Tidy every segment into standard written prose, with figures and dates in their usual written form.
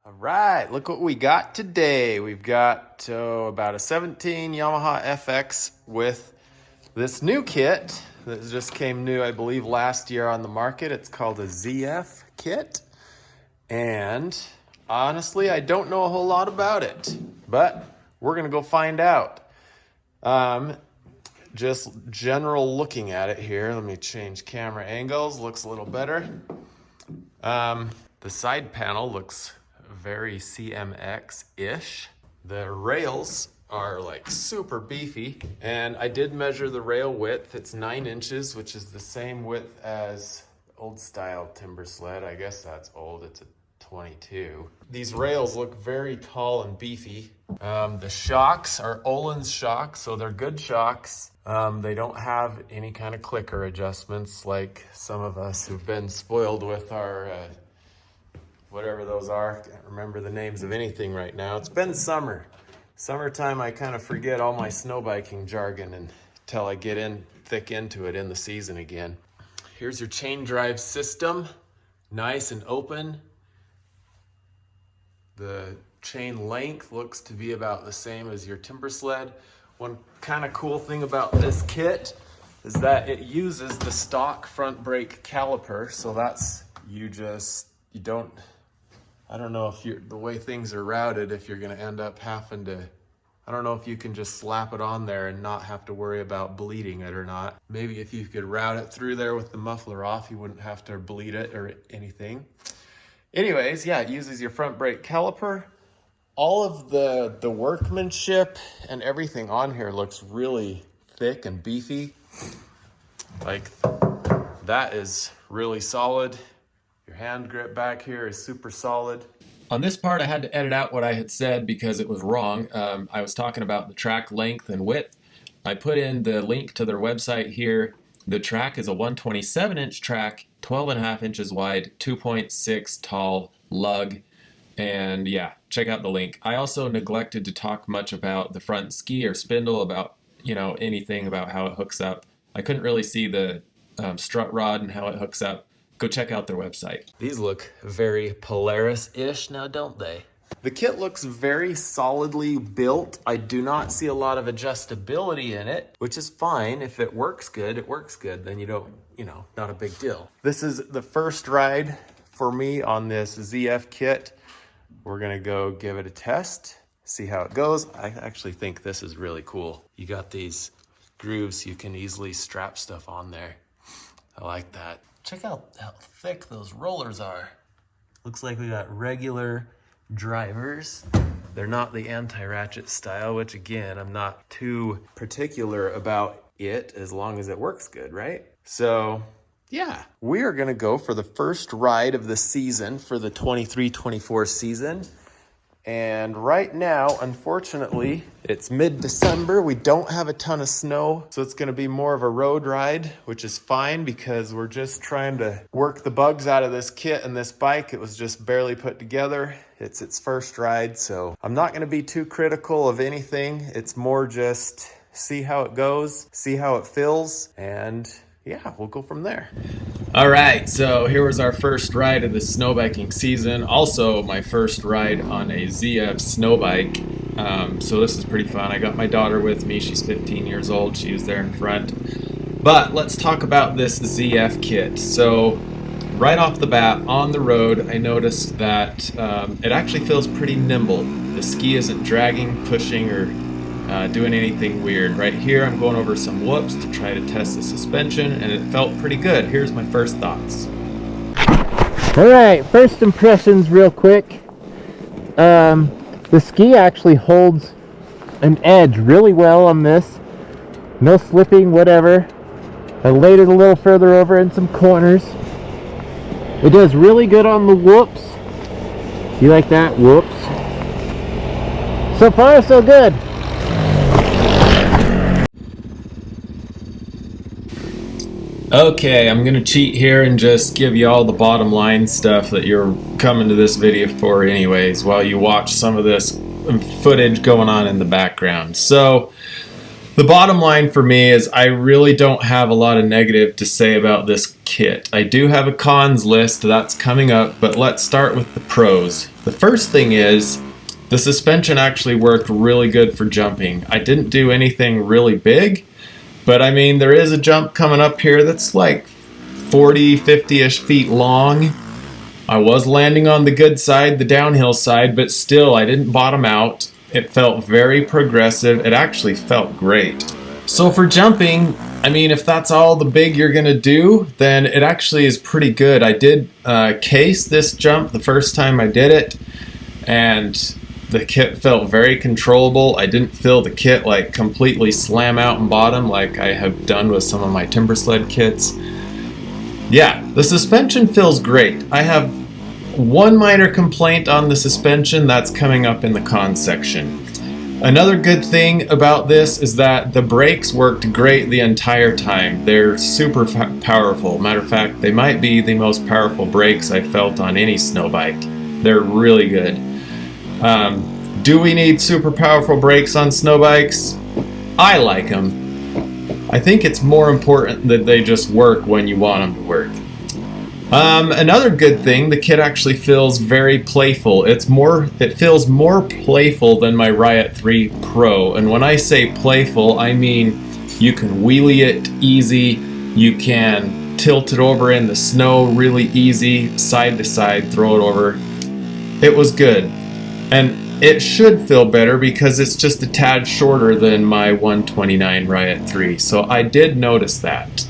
All right, look what we got today. We've got about a 17 Yamaha FX with this new kit that just came new, I believe, last year on the market. It's called a ZF kit. And honestly, I don't know a whole lot about it, but we're gonna go find out. Just general looking at it here. Let me change camera angles, looks a little better. The side panel looks very CMX-ish. The rails are like super beefy, and I did measure the rail width. It's 9 inches, which is the same width as old style timber sled. I guess that's old, it's a 22. These rails look very tall and beefy. The shocks are Öhlins shocks, so they're good shocks. They don't have any kind of clicker adjustments like some of us who've been spoiled with our whatever those are. Can't remember the names of anything right now. It's been summertime. I kind of forget all my snow biking jargon until I get thick into it in the season again. Here's your chain drive system, nice and open. The chain length looks to be about the same as your timber sled. One kind of cool thing about this kit is that it uses the stock front brake caliper. So that's, I don't know if the way things are routed, if you're gonna end up having to, I don't know if you can just slap it on there and not have to worry about bleeding it or not. Maybe if you could route it through there with the muffler off, you wouldn't have to bleed it or anything. Anyways, yeah, it uses your front brake caliper. All of the workmanship and everything on here looks really thick and beefy. Like, that is really solid. Your hand grip back here is super solid. On this part, I had to edit out what I had said because it was wrong. I was talking about the track length and width. I put in the link to their website here. The track is a 127-inch track, 12.5 inches wide, 2.6 tall lug. And yeah, check out the link. I also neglected to talk much about the front ski or spindle, about, anything about how it hooks up. I couldn't really see the strut rod and how it hooks up. Go check out their website. These look very Polaris-ish now, don't they? The kit looks very solidly built. I do not see a lot of adjustability in it, which is fine. If it works good, it works good. Then you don't, not a big deal. This is the first ride for me on this ZF kit. We're gonna go give it a test, see how it goes. I actually think this is really cool. You got these grooves, you can easily strap stuff on there. I like that. Check out how thick those rollers are. Looks like we got regular drivers. They're not the anti-ratchet style, which again, I'm not too particular about it as long as it works good, right? So yeah, we are gonna go for the first ride of the season for the 23-24 season. And right now, unfortunately, it's mid-December. We don't have a ton of snow, so it's gonna be more of a road ride, which is fine because we're just trying to work the bugs out of this kit and this bike. It was just barely put together. It's its first ride, so I'm not gonna be too critical of anything. It's more just see how it goes, see how it feels, and yeah, we'll go from there. All right, so here was our first ride of the snowbiking season. Also, my first ride on a ZF snow bike. So this is pretty fun. I got my daughter with me. She's 15 years old. She was there in front. But let's talk about this ZF kit. So right off the bat, on the road, I noticed that it actually feels pretty nimble. The ski isn't dragging, pushing, or doing anything weird. Right here, I'm going over some whoops to try to test the suspension, and it felt pretty good. Here's my first thoughts. All right, first impressions real quick. The ski actually holds an edge really well on this. No slipping, whatever. I laid it a little further over in some corners. It does really good on the whoops. You like that? Whoops. So far, so good. Okay, I'm gonna cheat here and just give you all the bottom line stuff that you're coming to this video for anyways, while you watch some of this footage going on in the background. So The bottom line for me is I really don't have a lot of negative to say about this kit. I do have a cons list that's coming up, but let's start with the pros. The first thing is the suspension actually worked really good for jumping. I didn't do anything really big, but I mean, there is a jump coming up here that's like 40, 50-ish feet long. I was landing on the good side, the downhill side, but still I didn't bottom out. It felt very progressive. It actually felt great. So for jumping, I mean, if that's all the big you're gonna do, then it actually is pretty good. I did case this jump the first time I did it, and the kit felt very controllable. I didn't feel the kit like completely slam out and bottom like I have done with some of my timber sled kits. Yeah, the suspension feels great. I have one minor complaint on the suspension that's coming up in the cons section. Another good thing about this is that the brakes worked great the entire time. They're super powerful. Matter of fact, they might be the most powerful brakes I felt on any snow bike. They're really good. Do we need super powerful brakes on snow bikes? I like them. I think it's more important that they just work when you want them to work. Another good thing, the kit actually feels very playful. It feels more playful than my Riot 3 Pro. And when I say playful, I mean you can wheelie it easy, you can tilt it over in the snow really easy, side to side, throw it over. It was good. And it should feel better because it's just a tad shorter than my 129 Riot 3. So I did notice that.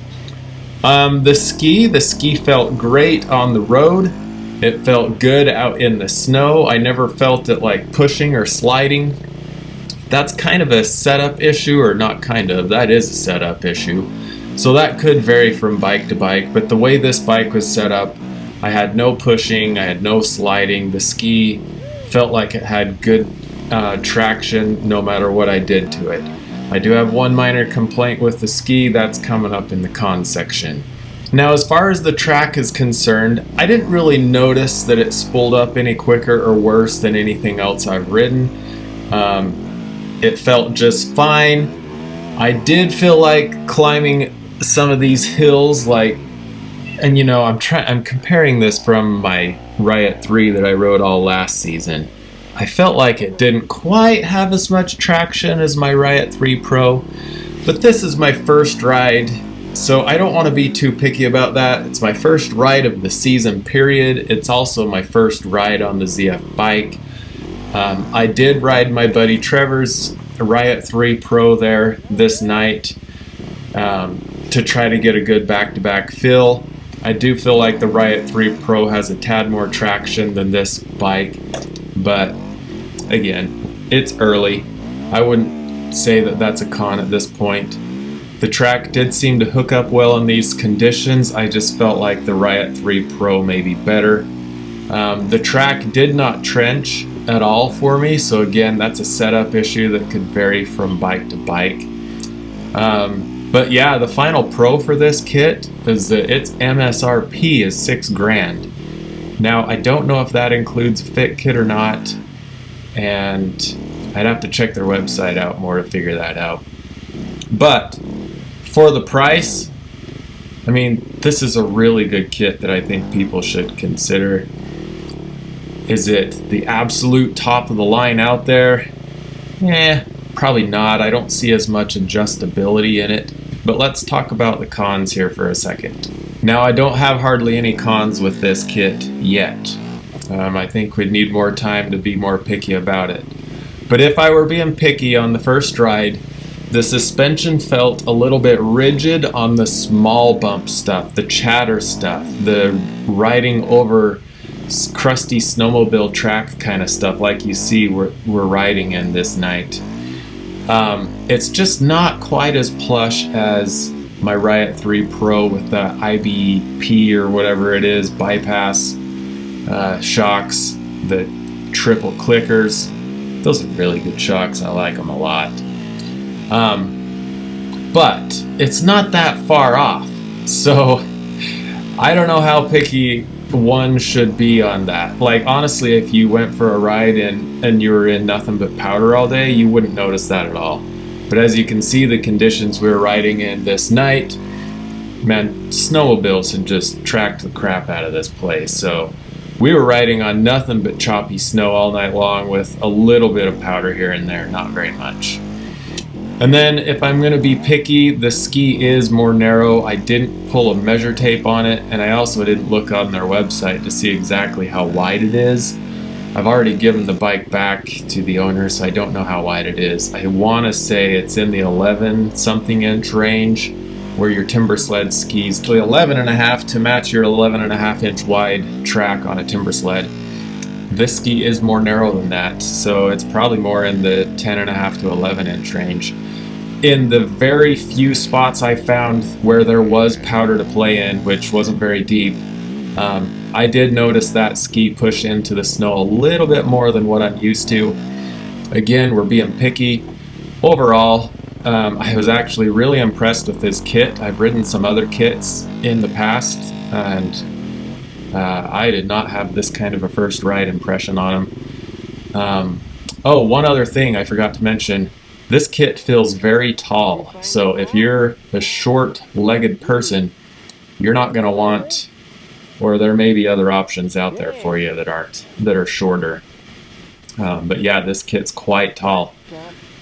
The ski felt great on the road. It felt good out in the snow. I never felt it like pushing or sliding. That's kind of a setup issue, or not kind of, that is a setup issue. So that could vary from bike to bike, but the way this bike was set up, I had no pushing, I had no sliding. The ski felt like it had good traction no matter what I did to it. I do have one minor complaint with the ski that's coming up in the cons section. Now, as far as the track is concerned, I didn't really notice that it spooled up any quicker or worse than anything else I've ridden. It felt just fine. I did feel like climbing some of these hills, and you know, I'm comparing this from my Riot 3 that I rode all last season. I felt like it didn't quite have as much traction as my Riot 3 Pro, but this is my first ride, so I don't want to be too picky about that. It's my first ride of the season, period. It's also my first ride on the ZF bike. I did ride my buddy Trevor's Riot 3 Pro there this night to try to get a good back-to-back feel. I do feel like the Riot 3 Pro has a tad more traction than this bike, but again, it's early. I wouldn't say that that's a con at this point. The track did seem to hook up well in these conditions. I just felt like the Riot 3 Pro may be better. The track did not trench at all for me, so again, that's a setup issue that could vary from bike to bike. But yeah, the final pro for this kit is that its MSRP is $6,000. Now, I don't know if that includes a fit kit or not, and I'd have to check their website out more to figure that out. But for the price, I mean, this is a really good kit that I think people should consider. Is it the absolute top of the line out there? Probably not. I don't see as much adjustability in it. But let's talk about the cons here for a second. Now, I don't have hardly any cons with this kit yet. I think we'd need more time to be more picky about it. But if I were being picky on the first ride, the suspension felt a little bit rigid on the small bump stuff, the chatter stuff, the riding over crusty snowmobile track kind of stuff like you see we're riding in this night. It's just not quite as plush as my Riot 3 Pro with the IBP or whatever it is, bypass shocks, the triple clickers. Those are really good shocks. I like them a lot. But it's not that far off. So I don't know how picky one should be on that. Like, honestly, if you went for a ride and you were in nothing but powder all day, you wouldn't notice that at all. But as you can see, the conditions we were riding in this night, man, snowmobiles had just tracked the crap out of this place. So we were riding on nothing but choppy snow all night long with a little bit of powder here and there, not very much. And then if I'm going to be picky, the ski is more narrow. I didn't pull a measure tape on it, and I also didn't look on their website to see exactly how wide it is. I've already given the bike back to the owner, so I don't know how wide it is. I want to say it's in the 11 something inch range, where your timber sled skis to 11.5 to match your 11.5 inch wide track on a timber sled. This ski is more narrow than that, so it's probably more in the 10.5 to 11 inch range. In the very few spots I found where there was powder to play in, which wasn't very deep, I did notice that ski push into the snow a little bit more than what I'm used to. Again, we're being picky. Overall, I was actually really impressed with this kit. I've ridden some other kits in the past, and I did not have this kind of a first ride impression on them. Oh, one other thing I forgot to mention. This kit feels very tall, so if you're a short-legged person, you're not going to want, or there may be other options out there for you that are shorter. But yeah, this kit's quite tall.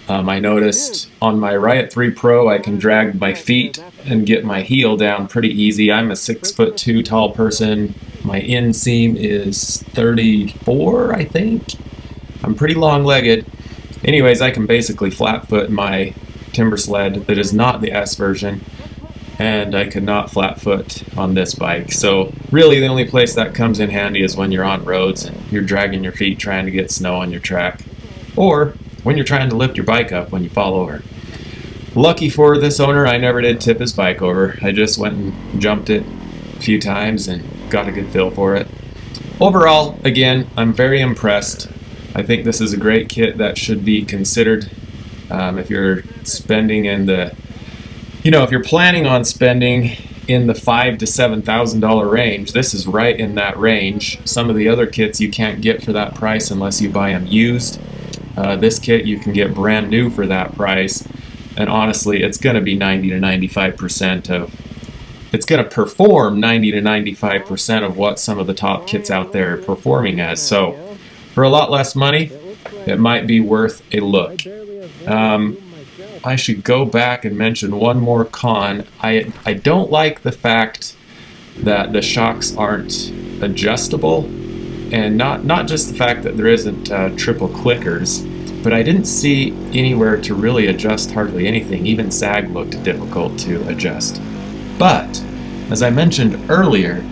I noticed on my Riot 3 Pro I can drag my feet and get my heel down pretty easy. I'm a 6'2" tall person. My inseam is 34, I think. I'm pretty long-legged. Anyways, I can basically flat foot my timber sled that is not the S version, and I could not flat foot on this bike. So really the only place that comes in handy is when you're on roads and you're dragging your feet trying to get snow on your track, or when you're trying to lift your bike up when you fall over. Lucky for this owner, I never did tip his bike over. I just went and jumped it a few times and got a good feel for it. Overall, again, I'm very impressed. I think this is a great kit that should be considered if you're spending in the, if you're planning on spending in the $5,000 to $7,000 range. This is right in that range. Some of the other kits you can't get for that price unless you buy them used. This kit you can get brand new for that price, and honestly, it's going to be 90 to 95% of, it's going to perform 90 to 95% of what some of the top kits out there are performing as. So for a lot less money, it might be worth a look. I should go back and mention one more con. I don't like the fact that the shocks aren't adjustable, and not just the fact that there isn't triple clickers, but I didn't see anywhere to really adjust hardly anything. Even sag looked difficult to adjust. But as I mentioned earlier,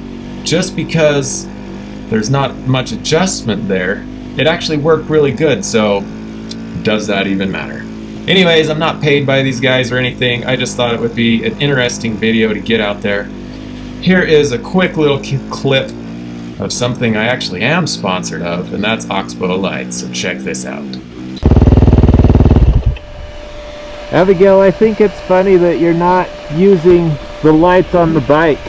just because there's not much adjustment there, it actually worked really good. So does that even matter? Anyways, I'm not paid by these guys or anything. I just thought it would be an interesting video to get out there. Here is a quick little clip of something I actually am sponsored of, and that's Oxbow lights. So check this out. Abigail, I think it's funny that you're not using the lights on the bike.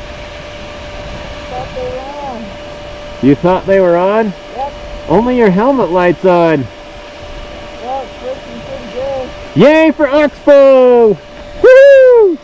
Thought they were on. You thought they were on? Yep. Only your helmet light's on. Well, it's working pretty good. Yay for Oxbow! Woo!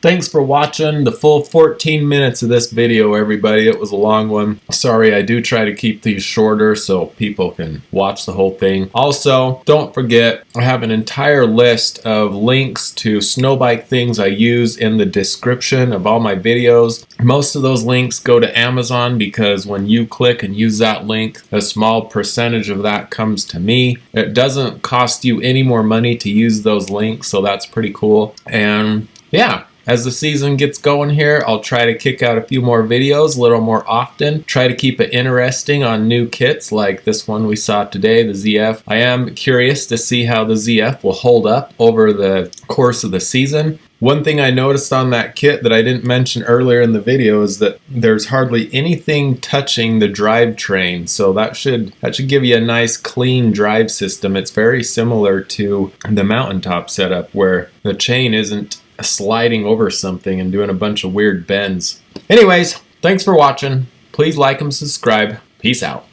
Thanks for watching the full 14 minutes of this video, everybody. It was a long one. Sorry, I do try to keep these shorter so people can watch the whole thing. Also, don't forget, I have an entire list of links to snowbike things I use in the description of all my videos. Most of those links go to Amazon because when you click and use that link, a small percentage of that comes to me. It doesn't cost you any more money to use those links, so that's pretty cool. And yeah. As the season gets going here, I'll try to kick out a few more videos a little more often. Try to keep it interesting on new kits like this one we saw today, the ZF. I am curious to see how the ZF will hold up over the course of the season. One thing I noticed on that kit that I didn't mention earlier in the video is that there's hardly anything touching the drivetrain, so that should give you a nice clean drive system. It's very similar to the mountaintop setup where the chain isn't sliding over something and doing a bunch of weird bends. Anyways, thanks for watching. Please like and subscribe. Peace out.